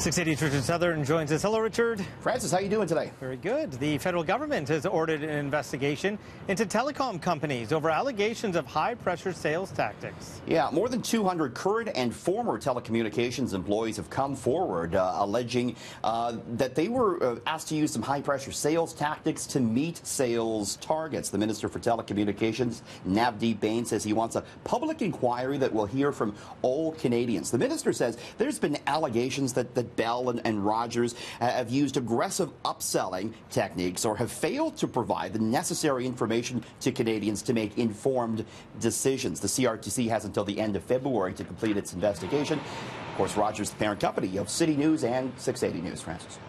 680's Richard Southern joins us. Hello, Richard. Francis, how are you doing today? Very good. The federal government has ordered an investigation into telecom companies over allegations of high-pressure sales tactics. Yeah, more than 200 current and former telecommunications employees have come forward alleging that they were asked to use some high-pressure sales tactics to meet sales targets. The Minister for Telecommunications, Navdeep Bain, says he wants a public inquiry that will hear from all Canadians. The minister says there's been allegations that Bell and Rogers have used aggressive upselling techniques or have failed to provide the necessary information to Canadians to make informed decisions. The CRTC has until the end of February to complete its investigation. Of course, Rogers, the parent company of CityNews and 680 News, Francis.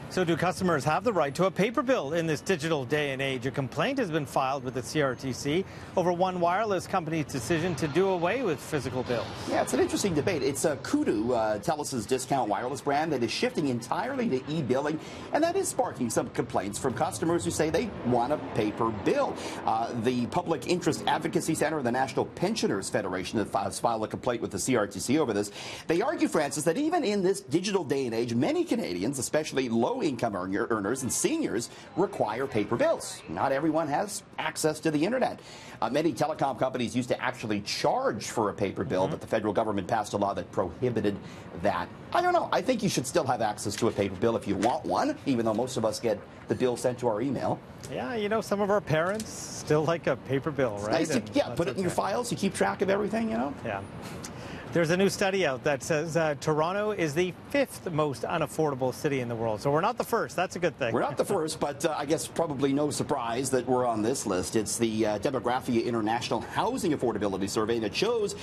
So do customers have the right to a paper bill in this digital day and age? A complaint has been filed with the CRTC over one wireless company's decision to do away with physical bills. Yeah, it's an interesting debate. It's Kudu, TELUS's discount wireless brand, that is shifting entirely to e-billing, and that is sparking some complaints from customers who say they want a paper bill. The Public Interest Advocacy Center of the National Pensioners Federation has filed a complaint with the CRTC over this. They argue, Francis, that even in this digital day and age, many Canadians, especially low-income earners and seniors, require paper bills. Not everyone has access to the internet. Many telecom companies used to actually charge for a paper bill, but the federal government passed a law that prohibited that. I don't know. I think you should still have access to a paper bill if you want one, even though most of us get the bill sent to our email. Yeah, you know, some of our parents still like a paper bill, right? Nice to, yeah, put it in your files. You keep track of everything, you know? Yeah. There's a new study out that says Toronto is the 5th most unaffordable city in the world. So we're not the first. That's a good thing. We're not the first, but I guess probably no surprise that we're on this list. It's the Demographia International Housing Affordability Survey, and it shows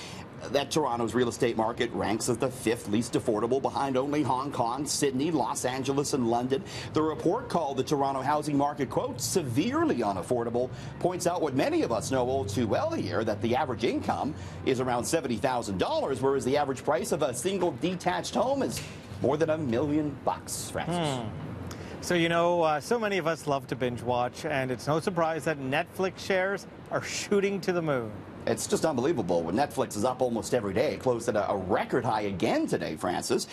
that Toronto's real estate market ranks as the 5th least affordable, behind only Hong Kong, Sydney, Los Angeles, and London. The report, called the Toronto housing market, quote, severely unaffordable, points out what many of us know all too well here, that the average income is around $70,000, whereas the average price of a single detached home is more than $1 million, Francis. So, you know, so many of us love to binge watch, and it's no surprise that Netflix shares are shooting to the moon. It's just unbelievable. When Netflix is up almost every day, it closed at a record high again today, Francis.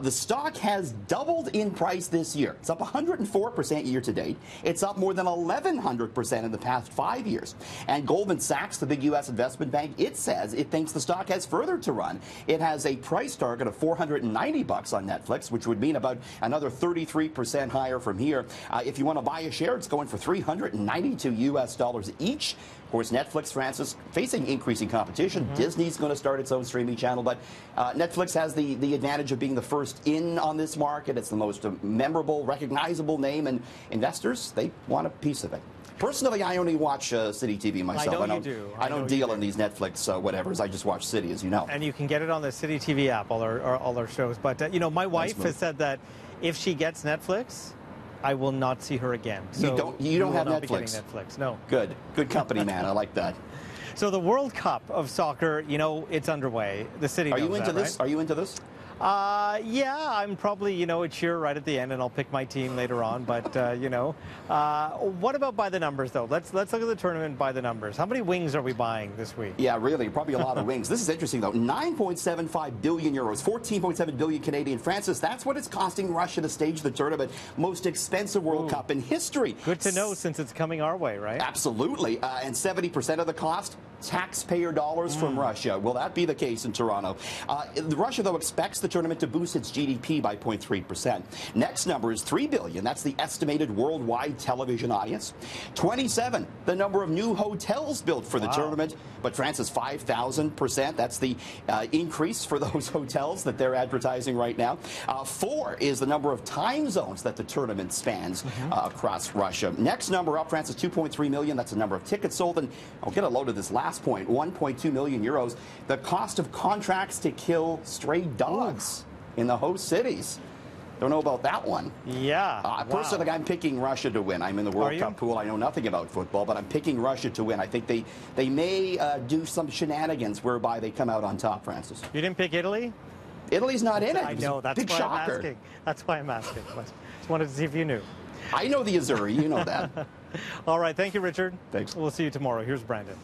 The stock has doubled in price this year. It's up 104% year to date. It's up more than 1,100% in the past 5 years. And Goldman Sachs, the big U.S. investment bank, it says it thinks the stock has further to run. It has a price target of $490 on Netflix, which would mean about another 33% higher from here. If you want to buy a share, it's going for $392 US each. Of course, Netflix, Francis, facing increasing competition. Disney's going to start its own streaming channel, but Netflix has the advantage of being the first in on this market. It's the most memorable, recognizable name, and investors, they want a piece of it. Personally, I only watch City TV myself. I don't deal in these Netflix whatevers. I just watch City, as you know. And you can get it on the City TV app, all our shows. But, you know, my wife has said that if she gets Netflix, I will not see her again. So you don't have Netflix? Netflix? Be getting Netflix. No. Good company, man. I like that. So the World Cup of soccer, you know, it's underway. The city knows that, right? Are you into this? Are you into this? Yeah, I'm probably, you know, a cheer right at the end, and I'll pick my team later on. But, you know, what about by the numbers, though? Let's look at the tournament by the numbers. How many wings are we buying this week? Yeah, really, probably a lot of wings. This is interesting, though. 9.75 billion euros, 14.7 billion Canadian. Francis, that's what it's costing Russia to stage the tournament. Most expensive World Cup in history. Good to know, since it's coming our way, right? Absolutely. And 70% of the cost, taxpayer dollars from Russia. Will that be the case in Toronto? Russia, though, expects the tournament to boost its GDP by 0.3%. Next number is $3 billion. That's the estimated worldwide television audience. 27, the number of new hotels built for the tournament. But Francis, 5,000%. That's the increase for those hotels that they're advertising right now. 4 is the number of time zones that the tournament spans across Russia. Next number up, Francis, 2.3 million. That's the number of tickets sold. And I'll get a load of this last point, 1.2 million euros. The cost of contracts to kill stray dogs in the host cities. Don't know about that one. Yeah. Personally, I'm picking Russia to win. I'm in the World Cup pool. I know nothing about football, but I'm picking Russia to win. I think they may do some shenanigans whereby they come out on top, Francis. You didn't pick Italy? Italy's not in it. I know. That's why I'm asking. That's why I'm asking. Just wanted to see if you knew. I know the Azzurri. You know that. All right. Thank you, Richard. Thanks. We'll see you tomorrow. Here's Brandon.